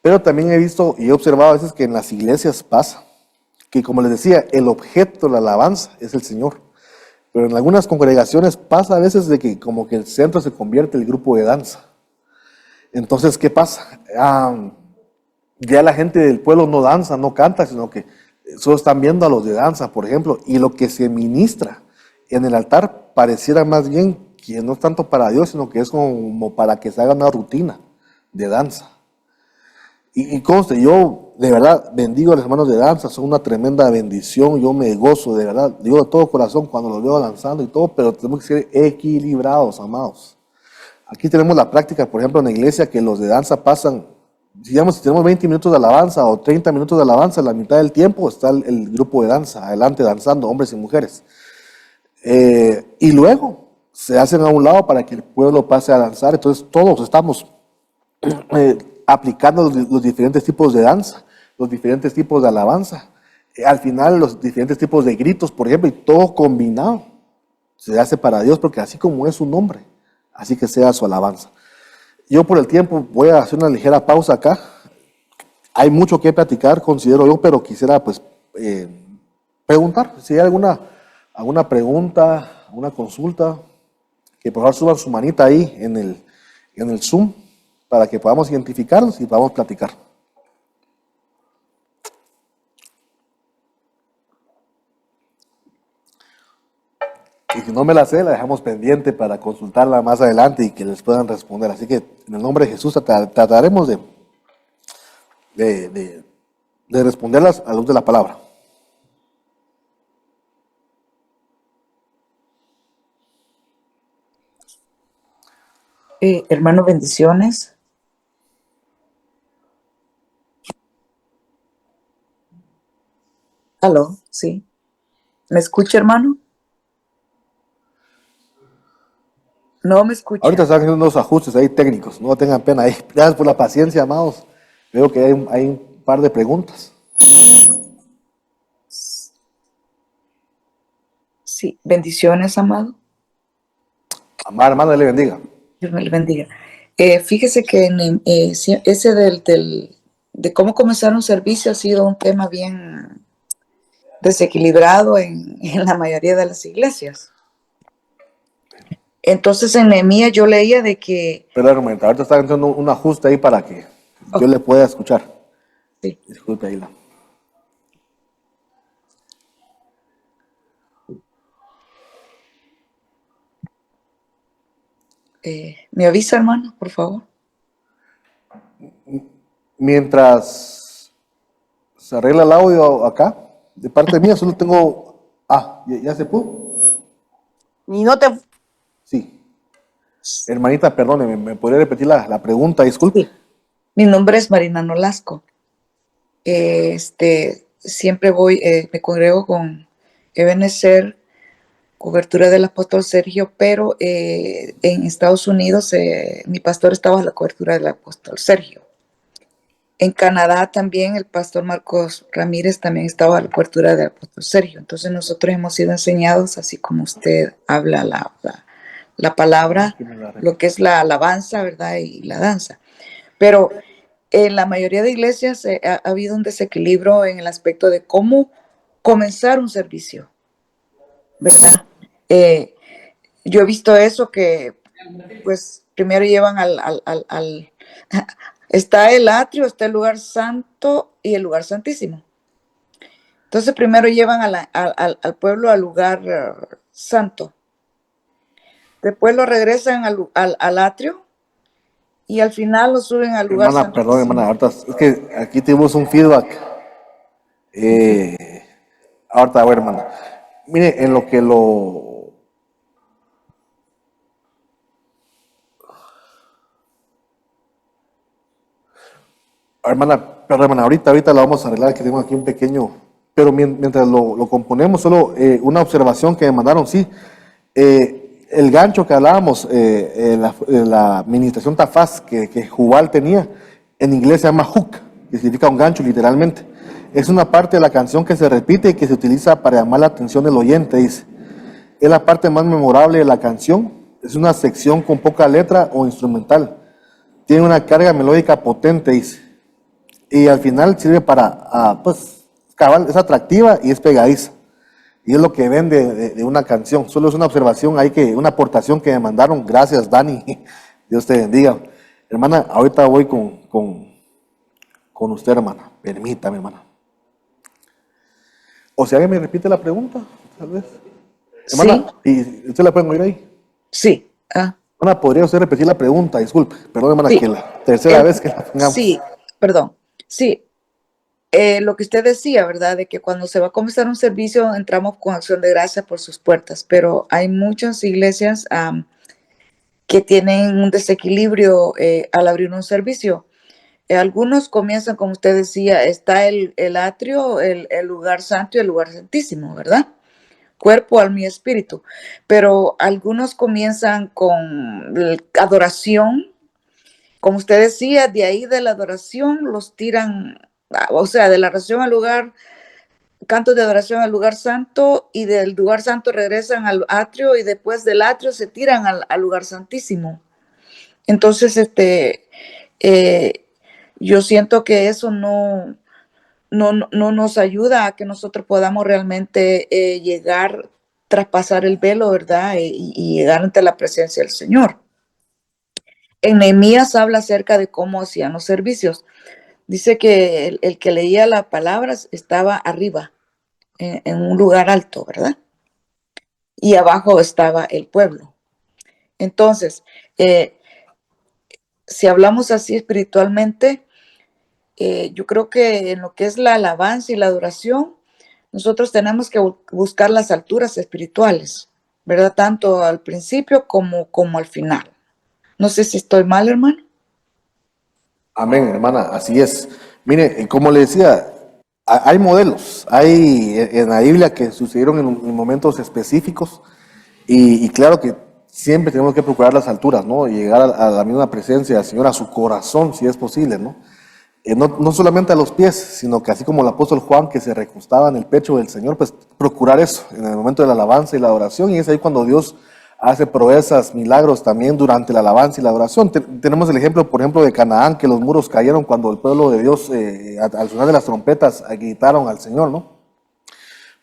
S1: pero también he visto y he observado a veces que en las iglesias pasa que, como les decía, el objeto de la alabanza es el Señor. Pero en algunas congregaciones pasa a veces de que como que el centro se convierte en el grupo de danza. Entonces, ¿qué pasa? Ya la gente del pueblo no danza, no canta, sino que solo están viendo a los de danza, por ejemplo, y lo que se ministra en el altar pareciera más bien que no es tanto para Dios, sino que es como para que se haga una rutina de danza. Y conste, yo de verdad bendigo a los hermanos de danza, son una tremenda bendición, yo me gozo de verdad, digo de todo corazón cuando los veo danzando y todo, pero tenemos que ser equilibrados, amados. Aquí tenemos la práctica, por ejemplo, en la iglesia, que los de danza pasan, digamos, si tenemos 20 minutos de alabanza o 30 minutos de alabanza, la mitad del tiempo está el grupo de danza, adelante danzando, hombres y mujeres. Y luego se hacen a un lado para que el pueblo pase a danzar, entonces todos estamos aplicando los diferentes tipos de danza, los diferentes tipos de alabanza, al final los diferentes tipos de gritos, por ejemplo, y todo combinado se hace para Dios, porque así como es su nombre, así que sea su alabanza. Yo por el tiempo voy a hacer una ligera pausa acá. Hay mucho que platicar, considero yo, pero quisiera pues preguntar si hay alguna pregunta, alguna consulta, que por favor suban su manita ahí en el Zoom para que podamos identificarlos y podamos platicar. Y si no me la sé, la dejamos pendiente para consultarla más adelante y que les puedan responder. Así que en el nombre de Jesús trataremos de responderlas a la luz de la palabra.
S2: Hermano, bendiciones. Aló, sí. ¿Me escucha, hermano? No me escucha.
S1: Ahorita están haciendo unos ajustes ahí técnicos, no tengan pena ahí. Gracias por la paciencia, amados. Veo que hay un par de preguntas.
S2: Sí, bendiciones, amado.
S1: Amada hermana, le bendiga.
S2: Dios me le bendiga. Fíjese que ese de cómo comenzar un servicio ha sido un tema bien desequilibrado en la mayoría de las iglesias. Entonces en Nehemías yo leía de que...
S1: Perdón, un momento, ahorita está haciendo un ajuste ahí para que yo le pueda escuchar.
S2: Sí.
S1: Disculpe, Aila.
S2: ¿Me avisa, hermano, por favor?
S1: Mientras se arregla el audio acá, de parte mía, solo tengo... ¿ya se pudo?
S3: Y no te...
S1: Sí. Hermanita, perdone, ¿me podría repetir la pregunta? Disculpe.
S2: Sí. Mi nombre es Marina Nolasco. Siempre me congrego con Ebenezer, cobertura del apóstol Sergio, pero en Estados Unidos mi pastor estaba a la cobertura del apóstol Sergio. En Canadá también el pastor Marcos Ramírez también estaba a la cobertura del apóstol Sergio. Entonces nosotros hemos sido enseñados, así como usted habla la palabra, lo que es la alabanza, ¿verdad? Y la danza. Pero en la mayoría de iglesias ha habido un desequilibrio en el aspecto de cómo comenzar un servicio, ¿verdad? Yo he visto eso que, pues, primero llevan está el atrio, está el lugar santo y el lugar santísimo. Entonces, primero llevan al pueblo al lugar santo. Después lo regresan al atrio. Y al final lo suben al lugar
S1: Hermana,
S2: santísimo.
S1: perdón, hermana, ahorita es que aquí tuvimos un feedback. Ahorita, a ver, hermana. Mire, en lo que Hermana, perdón, hermana, ahorita la vamos a arreglar, que tengo aquí un pequeño... Pero mientras lo componemos, solo una observación que me mandaron, sí. El gancho que hablábamos, la administración Tafaz que Jubal tenía, en inglés se llama hook, que significa un gancho literalmente. Es una parte de la canción que se repite y que se utiliza para llamar la atención del oyente, dice. Es la parte más memorable de la canción, es una sección con poca letra o instrumental. tiene una carga melódica potente, dice. Y al final sirve para, pues, cabal, es atractiva y es pegadiza. Y es lo que vende de una canción. Solo es una observación, una aportación que me mandaron. Gracias, Dani. Dios te bendiga. Hermana, ahorita voy con usted, hermana. Permítame, hermana. O sea, ¿alguien me repite la pregunta? Tal vez. Hermana,
S2: Sí,
S1: ¿y usted la pueden oír ahí?
S2: sí.
S1: Hermana, ¿podría usted repetir la pregunta? Disculpe. Perdón, hermana,
S2: Sí,
S1: que la tercera vez que la pongamos.
S2: sí, perdón. Sí, lo que usted decía, ¿verdad? De que cuando se va a comenzar un servicio entramos con acción de gracia por sus puertas, pero hay muchas iglesias que tienen un desequilibrio al abrir un servicio. Algunos comienzan, como usted decía, está el atrio, el lugar santo y el lugar santísimo, ¿verdad? Cuerpo, alma y espíritu. Pero algunos comienzan con adoración, como usted decía, de ahí de la adoración los tiran, o sea, de la adoración al lugar, cantos de adoración al lugar santo, y del lugar santo regresan al atrio y después del atrio se tiran al lugar santísimo. Entonces, eh, yo siento que eso no nos ayuda a que nosotros podamos realmente llegar, traspasar el velo, ¿verdad? Y llegar ante la presencia del Señor. En Nehemías habla acerca de cómo hacían los servicios. Dice que el que leía las palabras estaba arriba, en un lugar alto, ¿verdad? Y abajo estaba el pueblo. Entonces, eh, si hablamos así espiritualmente, yo creo que en lo que es la alabanza y la adoración, nosotros tenemos que buscar las alturas espirituales, ¿verdad? Tanto al principio como al final. No sé si estoy mal, hermano.
S1: Amén, hermana, así es. Mire, como le decía, hay modelos, hay en la Biblia que sucedieron en momentos específicos y claro que siempre tenemos que procurar las alturas, ¿no? Y llegar a la misma presencia del Señor, a su corazón, si es posible, ¿no? No solamente a los pies, sino que así como el apóstol Juan que se recostaba en el pecho del Señor, pues procurar eso en el momento de la alabanza y la adoración, y es ahí cuando Dios hace proezas, milagros también durante la alabanza y la adoración. Tenemos el ejemplo, por ejemplo, de Canaán, que los muros cayeron cuando el pueblo de Dios, al sonar de las trompetas, gritaron al Señor, ¿no?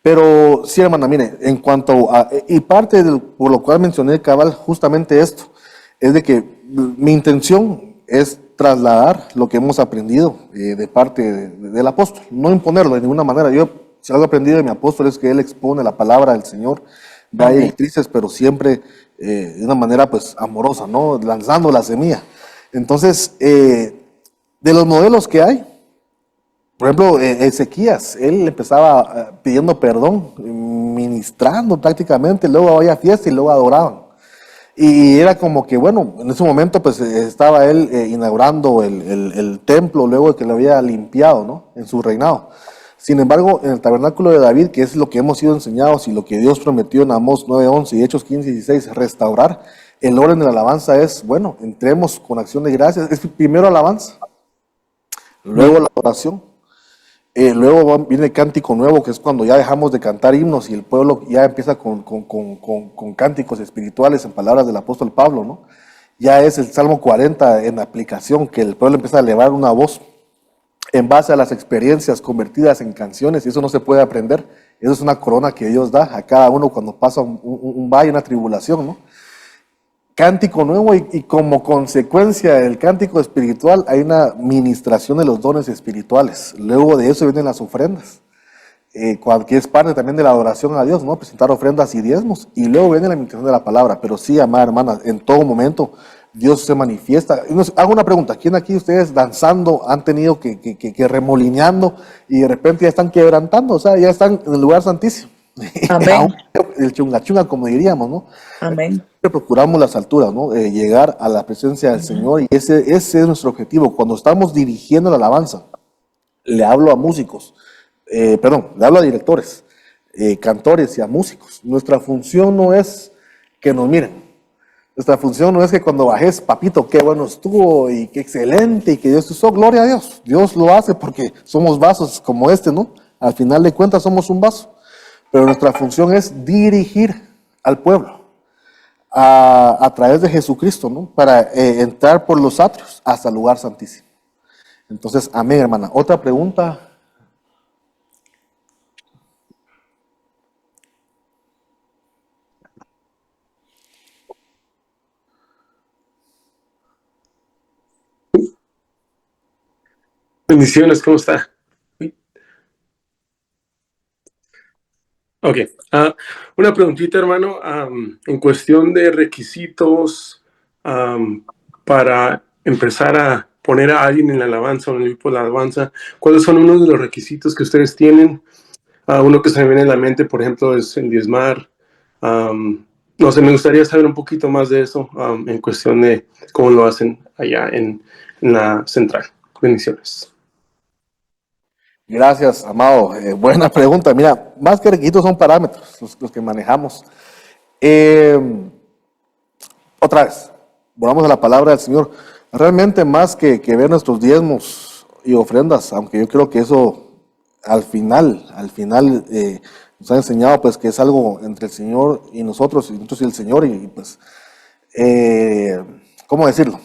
S1: Pero sí, hermana, mire, en cuanto a, y parte por lo cual mencioné cabal justamente esto, es de que mi intención es trasladar lo que hemos aprendido de parte del apóstol, no imponerlo de ninguna manera. Yo, si algo he aprendido de mi apóstol es que él expone la palabra del Señor, da
S2: Amén.
S1: directrices, pero siempre de una manera pues amorosa, ¿no? Lanzando la semilla. Entonces, de los modelos que hay, por ejemplo, Ezequías, él empezaba pidiendo perdón, ministrando prácticamente, luego había fiesta y luego adoraban. Y era como que, bueno, en ese momento pues estaba él inaugurando el templo luego de que lo había limpiado, ¿no? En su reinado. Sin embargo, en el tabernáculo de David, que es lo que hemos sido enseñados y lo que Dios prometió en Amós 9:11 y Hechos 15:16, restaurar, el orden de la alabanza es, bueno, entremos con acción de gracias. Es primero alabanza, luego la oración. Luego viene el cántico nuevo, que es cuando ya dejamos de cantar himnos y el pueblo ya empieza con cánticos espirituales en palabras del apóstol Pablo, ¿no? Ya es el Salmo 40 en aplicación, que el pueblo empieza a elevar una voz en base a las experiencias convertidas en canciones, y eso no se puede aprender. Eso es una corona que Dios da a cada uno cuando pasa un valle, una tribulación, ¿no? Cántico nuevo y como consecuencia del cántico espiritual hay una ministración de los dones espirituales. Luego de eso vienen las ofrendas, que es parte también de la adoración a Dios, ¿no? Presentar ofrendas y diezmos. Y luego viene la ministración de la palabra. Pero sí, amada hermana, en todo momento Dios se manifiesta. Hago una pregunta, ¿quién aquí ustedes danzando han tenido que remolineando y de repente ya están quebrantando? O sea, ya están en el lugar santísimo.
S2: Amén.
S1: El chunga chunga, como diríamos, ¿no?
S2: Amén.
S1: Procuramos las alturas, ¿no? Llegar a la presencia del Señor, y ese es nuestro objetivo. Cuando estamos dirigiendo la alabanza, le hablo a músicos, le hablo a directores, cantores y a músicos. Nuestra función no es que nos miren. Nuestra función no es que cuando bajes, papito, qué bueno estuvo y qué excelente y que Dios te usó, gloria a Dios. Dios lo hace porque somos vasos como este, ¿no? Al final de cuentas somos un vaso. Pero nuestra función es dirigir al pueblo. a través de Jesucristo, ¿no? Para entrar por los atrios hasta el lugar santísimo. Entonces, amén, hermana. Otra pregunta.
S3: Bendiciones, ¿cómo está? Ok. Una preguntita, hermano. En cuestión de requisitos para empezar a poner a alguien en la alabanza o en el grupo de la alabanza, ¿cuáles son unos de los requisitos que ustedes tienen? Uno que se me viene a la mente, por ejemplo, es el diezmar. No sé, me gustaría saber un poquito más de eso en cuestión de cómo lo hacen allá en la central. Bendiciones.
S1: Gracias, amado. Buena pregunta. Mira, más que requisitos son parámetros los que manejamos. Otra vez, volvamos a la palabra del Señor. Realmente más que ver nuestros diezmos y ofrendas, aunque yo creo que eso al final nos ha enseñado pues que es algo entre el Señor y nosotros y el Señor y pues, ¿cómo decirlo?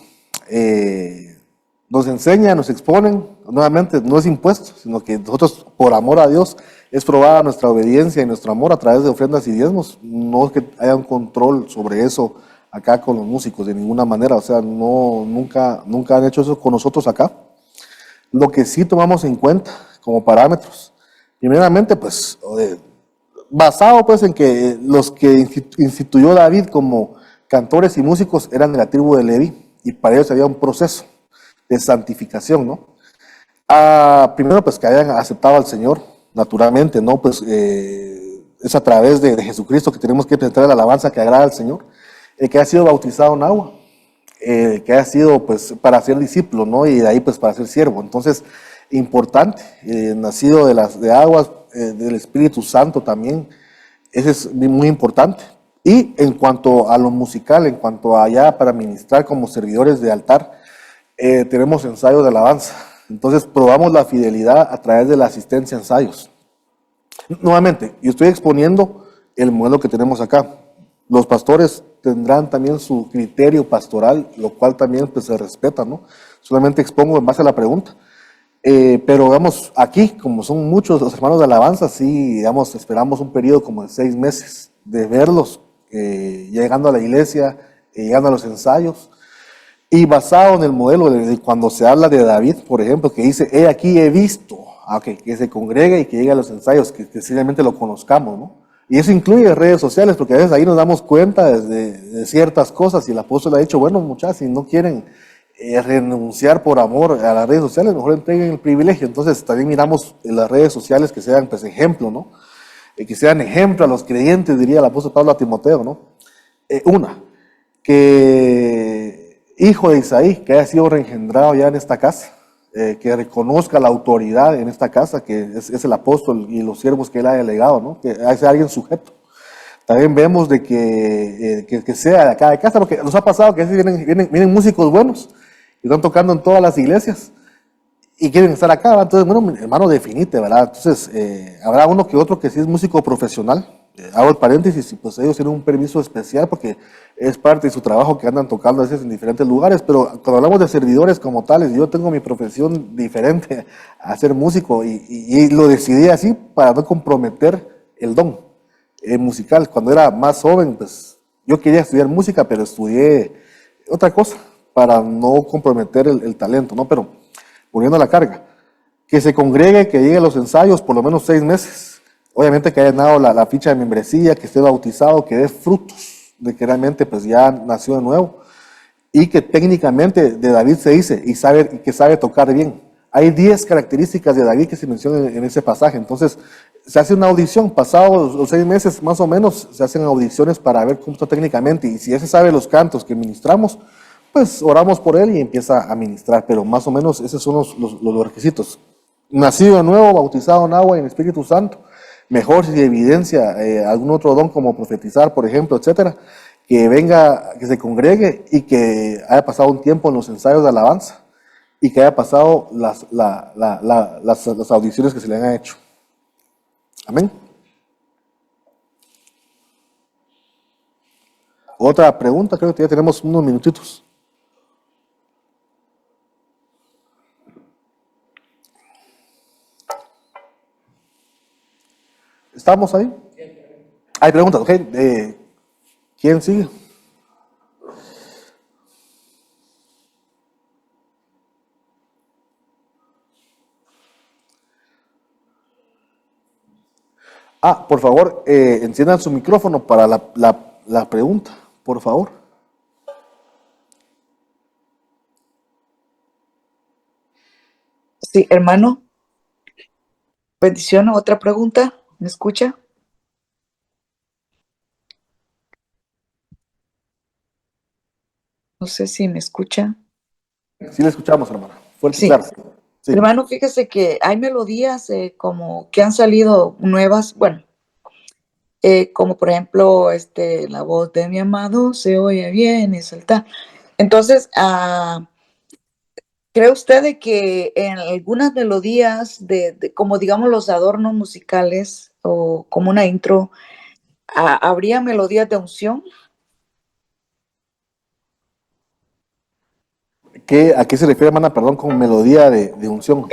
S1: Nos enseña, nos exponen, nuevamente no es impuesto, sino que nosotros por amor a Dios es probada nuestra obediencia y nuestro amor a través de ofrendas y diezmos. No es que haya un control sobre eso acá con los músicos de ninguna manera, o sea, nunca han hecho eso con nosotros acá. Lo que sí tomamos en cuenta como parámetros, primeramente pues basado pues en que los que instituyó David como cantores y músicos eran de la tribu de Leví y para ellos había un proceso de santificación, ¿no? Primero, pues que hayan aceptado al Señor, naturalmente, ¿no? Pues es a través de Jesucristo que tenemos que presentar la alabanza que agrada al Señor, que haya sido bautizado en agua, que haya sido, pues, para ser discípulo, ¿no? Y de ahí, pues, para ser siervo. Entonces, importante, nacido de aguas, del Espíritu Santo también, ese es muy importante. Y en cuanto a lo musical, en cuanto a allá para ministrar como servidores de altar, tenemos ensayos de alabanza. Entonces probamos la fidelidad a través de la asistencia a ensayos. Nuevamente, yo estoy exponiendo el modelo que tenemos acá. Los pastores tendrán también su criterio pastoral, lo cual también pues, se respeta, ¿no? Solamente expongo en base a la pregunta. Pero digamos, aquí, como son muchos los hermanos de alabanza, sí, digamos, esperamos un periodo como de 6 meses de verlos llegando a la iglesia, llegando a los ensayos. Y basado en el modelo de cuando se habla de David, por ejemplo, que dice, he aquí he visto, que se congregue y que llegue a los ensayos, que simplemente lo conozcamos, ¿no? Y eso incluye redes sociales, porque a veces ahí nos damos cuenta de ciertas cosas y el apóstol ha dicho, bueno, muchachos, si no quieren renunciar por amor a las redes sociales, mejor entreguen el privilegio. Entonces también miramos en las redes sociales que sean pues ejemplo, ¿no? Que sean ejemplo a los creyentes, diría el apóstol Pablo a Timoteo, ¿no? Que hijo de Isaí, que haya sido reengendrado ya en esta casa, que reconozca la autoridad en esta casa, que es el apóstol y los siervos que él ha delegado, ¿no? Que sea alguien sujeto. También vemos de que sea de acá de casa, porque nos ha pasado que a veces vienen músicos buenos y están tocando en todas las iglesias y quieren estar acá, ¿verdad? Entonces, bueno, hermano, definite, ¿verdad? Entonces, habrá uno que otro que sí es músico profesional. Hago el paréntesis y pues ellos tienen un permiso especial porque es parte de su trabajo que andan tocando a veces en diferentes lugares, pero cuando hablamos de servidores como tales, yo tengo mi profesión diferente a ser músico y lo decidí así para no comprometer el don musical. Cuando era más joven, pues yo quería estudiar música, pero estudié otra cosa para no comprometer el talento, ¿no? Pero poniendo la carga, que se congregue, que llegue a los ensayos por lo menos 6 meses. Obviamente que haya dado la ficha de membresía, que esté bautizado, que dé frutos de que realmente pues ya nació de nuevo y que técnicamente de David se dice y que sabe tocar bien. Hay 10 características de David que se mencionan en ese pasaje. Entonces se hace una audición, pasados los 6 meses más o menos, se hacen audiciones para ver cómo está técnicamente y si ese sabe los cantos que ministramos, pues oramos por él y empieza a ministrar, pero más o menos esos son los requisitos. Nacido de nuevo, bautizado en agua y en Espíritu Santo, mejor si evidencia algún otro don como profetizar, por ejemplo, etcétera, que venga, que se congregue y que haya pasado un tiempo en los ensayos de alabanza y que haya pasado las audiciones que se le han hecho. Amén. Otra pregunta, creo que ya tenemos unos minutitos. ¿Estamos ahí? Hay preguntas, ok. ¿Quién sigue? Por favor, enciendan su micrófono para la pregunta, por favor.
S2: Sí, hermano. Bendición, otra pregunta. ¿Me escucha? No sé si me escucha.
S1: Sí le escuchamos, hermana. Fuerte y
S2: Sí.
S1: claro. Sí.
S2: Hermano, fíjese que hay melodías como que han salido nuevas, bueno, como por ejemplo, la voz de mi amado se oye bien y salta. Entonces, ¿cree usted de que en algunas melodías como digamos los adornos musicales o como una intro, habría melodías de unción?
S1: ¿A qué se refiere, hermana, perdón, con melodía de unción?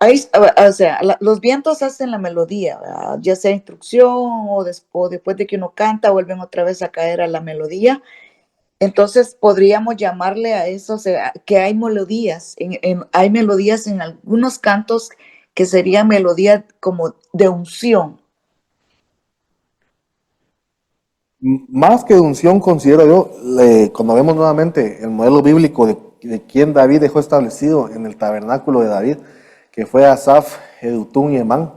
S2: O sea, los vientos hacen la melodía, ¿verdad? Ya sea instrucción o después de que uno canta, vuelven otra vez a caer a la melodía. Entonces podríamos llamarle a eso, o sea, que hay melodías, hay melodías en algunos cantos que sería melodía como de unción.
S1: Más que de unción, considero yo, cuando vemos nuevamente el modelo bíblico de quién David dejó establecido en el tabernáculo de David, que fue Asaf, Edutún y Emán,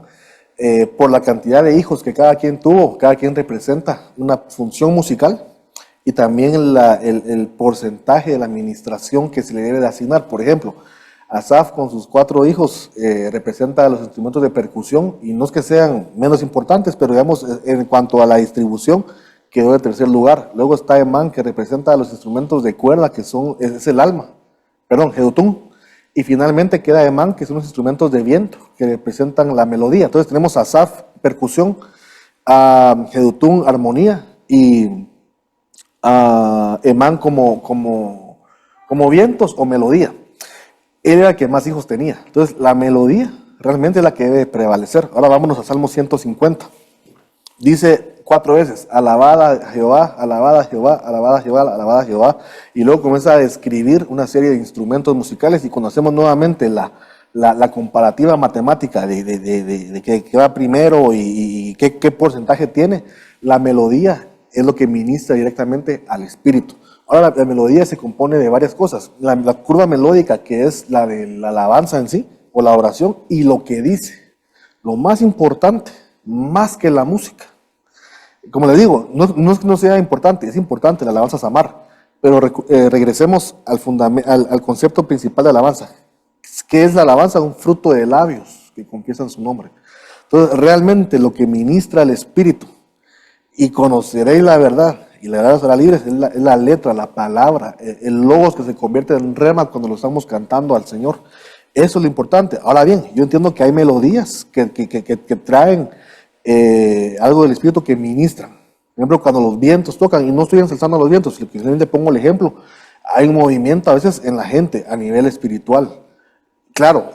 S1: por la cantidad de hijos que cada quien tuvo, cada quien representa una función musical y también el porcentaje de la administración que se le debe de asignar. Por ejemplo, Asaf con sus 4 hijos representa los instrumentos de percusión y no es que sean menos importantes, pero digamos en cuanto a la distribución quedó de tercer lugar. Luego está Emán, que representa los instrumentos de cuerda, que es el alma, perdón, Jedutún. Y finalmente queda Emán, que son los instrumentos de viento, que representan la melodía. Entonces tenemos a Asaf, percusión, a Jedutún, armonía, y a Emán como vientos o melodía. Él era el que más hijos tenía. Entonces la melodía realmente es la que debe prevalecer. Ahora vámonos a Salmo 150. Dice 4 veces, alabada a Jehová, alabada a Jehová, alabada a Jehová, alabada a Jehová, y luego comienza a describir una serie de instrumentos musicales y conocemos nuevamente la comparativa matemática de qué va primero y qué porcentaje tiene. La melodía es lo que ministra directamente al espíritu. Ahora la melodía se compone de varias cosas, la curva melódica, que es la de la alabanza en sí, o la oración, y lo que dice. Lo más importante, más que la música. Como le digo, no es que no sea importante, es importante la alabanza es amar, pero regresemos al concepto principal de alabanza. ¿Qué es la alabanza? Un fruto de labios que confiesan su nombre. Entonces, realmente lo que ministra el Espíritu, y conoceréis la verdad, y la verdad os hará libres, es la letra, la palabra, el logos que se convierte en rema cuando lo estamos cantando al Señor. Eso es lo importante. Ahora bien, yo entiendo que hay melodías que traen algo del Espíritu que ministran. Por ejemplo, cuando los vientos tocan, y no estoy ensalzando a los vientos, simplemente pongo el ejemplo, hay un movimiento a veces en la gente a nivel espiritual. Claro,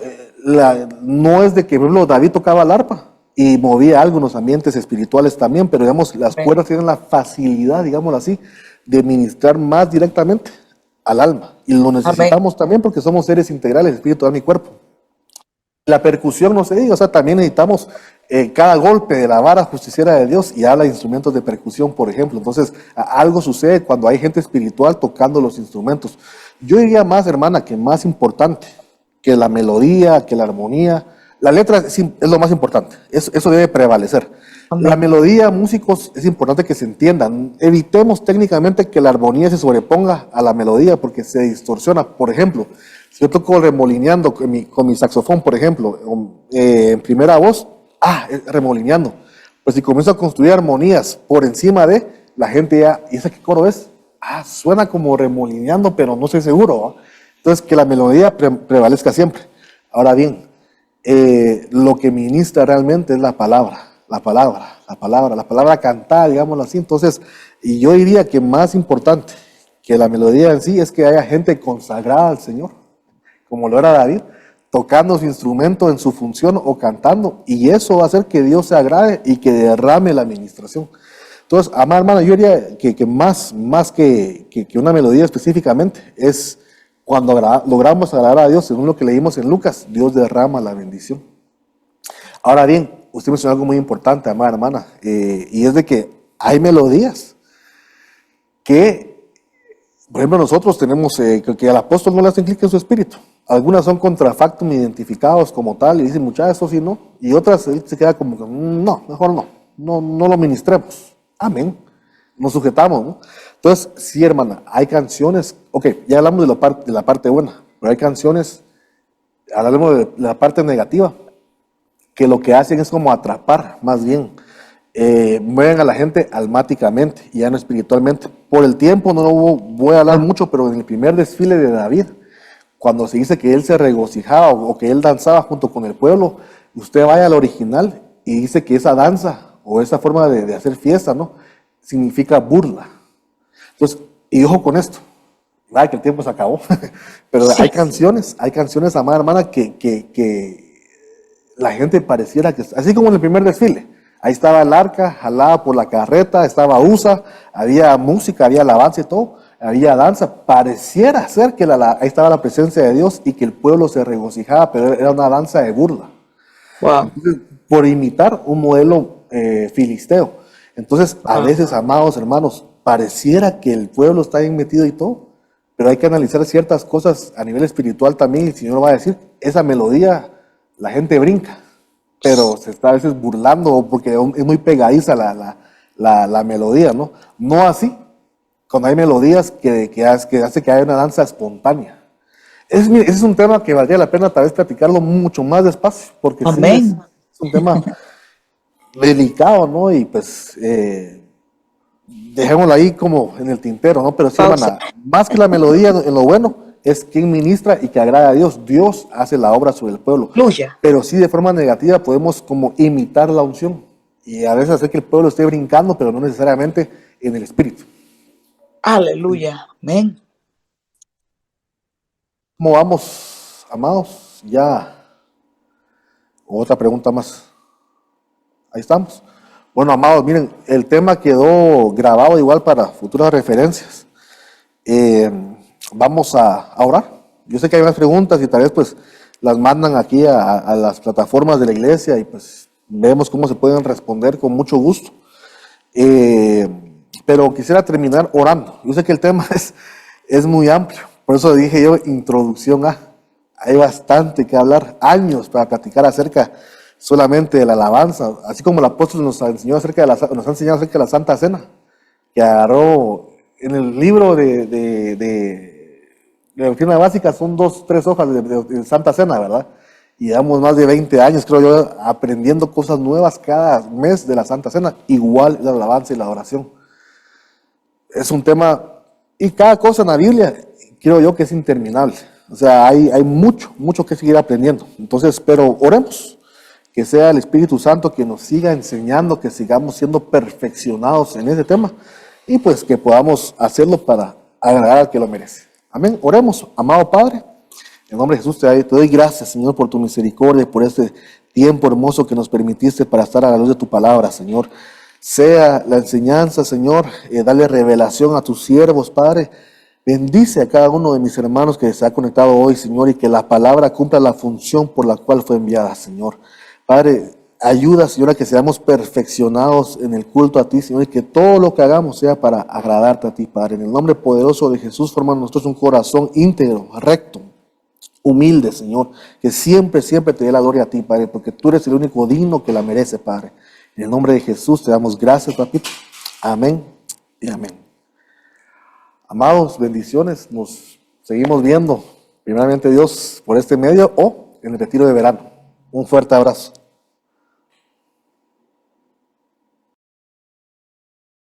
S1: no es de que, por ejemplo, David tocaba el arpa y movía algo en los ambientes espirituales también, pero digamos, las cuerdas tienen la facilidad, digámoslo así, de ministrar más directamente al alma. Y lo necesitamos también porque somos seres integrales, espíritu, alma y cuerpo. La percusión no se diga, o sea, también necesitamos cada golpe de la vara justiciera de Dios y habla de instrumentos de percusión, por ejemplo. Entonces, algo sucede cuando hay gente espiritual tocando los instrumentos. Yo diría más, hermana, que más importante que la melodía, que la armonía. La letra es lo más importante, eso debe prevalecer. La melodía, músicos, es importante que se entiendan. Evitemos técnicamente que la armonía se sobreponga a la melodía porque se distorsiona. Por ejemplo, si yo toco remolineando con mi saxofón, por ejemplo, en primera voz, remolineando. Pues si comienzo a construir armonías por encima de, la gente ya, ¿y ese qué coro es? Suena como remolineando, pero no estoy seguro, ¿no? Entonces, que la melodía prevalezca siempre. Ahora bien, lo que ministra realmente es la palabra. la palabra cantada, digámoslo así. Entonces, y yo diría que más importante que la melodía en sí es que haya gente consagrada al Señor, como lo era David, tocando su instrumento en su función o cantando, y eso va a hacer que Dios se agrade y que derrame la administración. Entonces, amada hermana, yo diría que más que una melodía específicamente, es cuando logramos agradar a Dios, según lo que leímos en Lucas, Dios derrama la bendición. Ahora bien, usted mencionó algo muy importante, amada hermana, y es de que hay melodías que, por ejemplo, nosotros tenemos, que al apóstol no le hacen clic en su espíritu. Algunas son contrafactum identificados como tal, y dicen, muchachos, eso sí, no. Y otras él se queda como que, no, mejor no lo ministremos. Amén. Nos sujetamos, ¿no? Entonces, sí, hermana, hay canciones, ok, ya hablamos de la parte buena, pero hay canciones, hablamos de la parte negativa, que lo que hacen es como atrapar, más bien, mueven a la gente almáticamente y ya no espiritualmente. Por el tiempo no voy a hablar mucho, pero en el primer desfile de David, cuando se dice que él se regocijaba o que él danzaba junto con el pueblo, usted vaya al original y dice que esa danza o esa forma de hacer fiesta, ¿no?, significa burla. Entonces, y ojo con esto, que el tiempo se acabó, pero sí, hay canciones, amada hermana, que la gente pareciera que, así como en el primer desfile, ahí estaba el arca, jalada por la carreta, estaba USA, había música, había alabanza y todo, había danza, pareciera ser que ahí estaba la presencia de Dios y que el pueblo se regocijaba, pero era una danza de burla. Wow. Entonces, por imitar un modelo filisteo. Entonces, a veces, amados hermanos, pareciera que el pueblo está bien metido y todo, pero hay que analizar ciertas cosas a nivel espiritual también, y el Señor va a decir, esa melodía, la gente brinca, pero se está a veces burlando porque es muy pegadiza la melodía, ¿no? No así, cuando hay melodías que hace que haya una danza espontánea. Ese es un tema que valdría la pena tal vez platicarlo mucho más despacio, porque sí, es un tema delicado, ¿no? Y pues dejémoslo ahí como en el tintero, ¿no? Pero sí, hermana, más que la melodía en lo bueno, es quien ministra y que agrada a Dios. Dios hace la obra sobre el pueblo.
S2: Fluya.
S1: Pero sí, de forma negativa podemos como imitar la unción y a veces hacer que el pueblo esté brincando, pero no necesariamente en el espíritu.
S2: Aleluya. Amén.
S1: ¿Cómo vamos, amados? Ya. Otra pregunta más. Ahí estamos. Bueno, amados, miren, el tema quedó grabado igual para futuras referencias. Vamos a orar. Yo sé que hay más preguntas y tal vez pues las mandan aquí a las plataformas de la iglesia y pues vemos cómo se pueden responder con mucho gusto. Pero quisiera terminar orando. Yo sé que el tema es muy amplio, por eso dije yo introducción a. Hay bastante que hablar, años para platicar acerca solamente de la alabanza, así como el apóstol nos ha enseñado acerca de la Santa Cena, que agarró en el libro de doctrina básica, son 2-3 hojas de Santa Cena, ¿verdad? Y llevamos más de 20 años, creo yo, aprendiendo cosas nuevas cada mes de la Santa Cena, igual la alabanza y la oración. Es un tema, y cada cosa en la Biblia, creo yo que es interminable. O sea, hay mucho que seguir aprendiendo. Entonces, pero oremos, que sea el Espíritu Santo que nos siga enseñando, que sigamos siendo perfeccionados en ese tema, y pues que podamos hacerlo para agradar al que lo merece. Amén. Oremos, amado Padre, en nombre de Jesús te doy gracias, Señor, por tu misericordia, por este tiempo hermoso que nos permitiste para estar a la luz de tu palabra, Señor. Sea la enseñanza, Señor, dale revelación a tus siervos, Padre. Bendice a cada uno de mis hermanos que se ha conectado hoy, Señor, y que la palabra cumpla la función por la cual fue enviada, Señor. Padre, ayuda, Señor, a que seamos perfeccionados en el culto a ti, Señor, y que todo lo que hagamos sea para agradarte a ti, Padre. En el nombre poderoso de Jesús, forma en nosotros un corazón íntegro, recto, humilde, Señor, que siempre te dé la gloria a ti, Padre, porque tú eres el único digno que la merece, Padre. En el nombre de Jesús te damos gracias, papito. Amén y amén. Amados, bendiciones. Nos seguimos viendo, primeramente Dios, por este medio o en el retiro de verano. Un fuerte abrazo.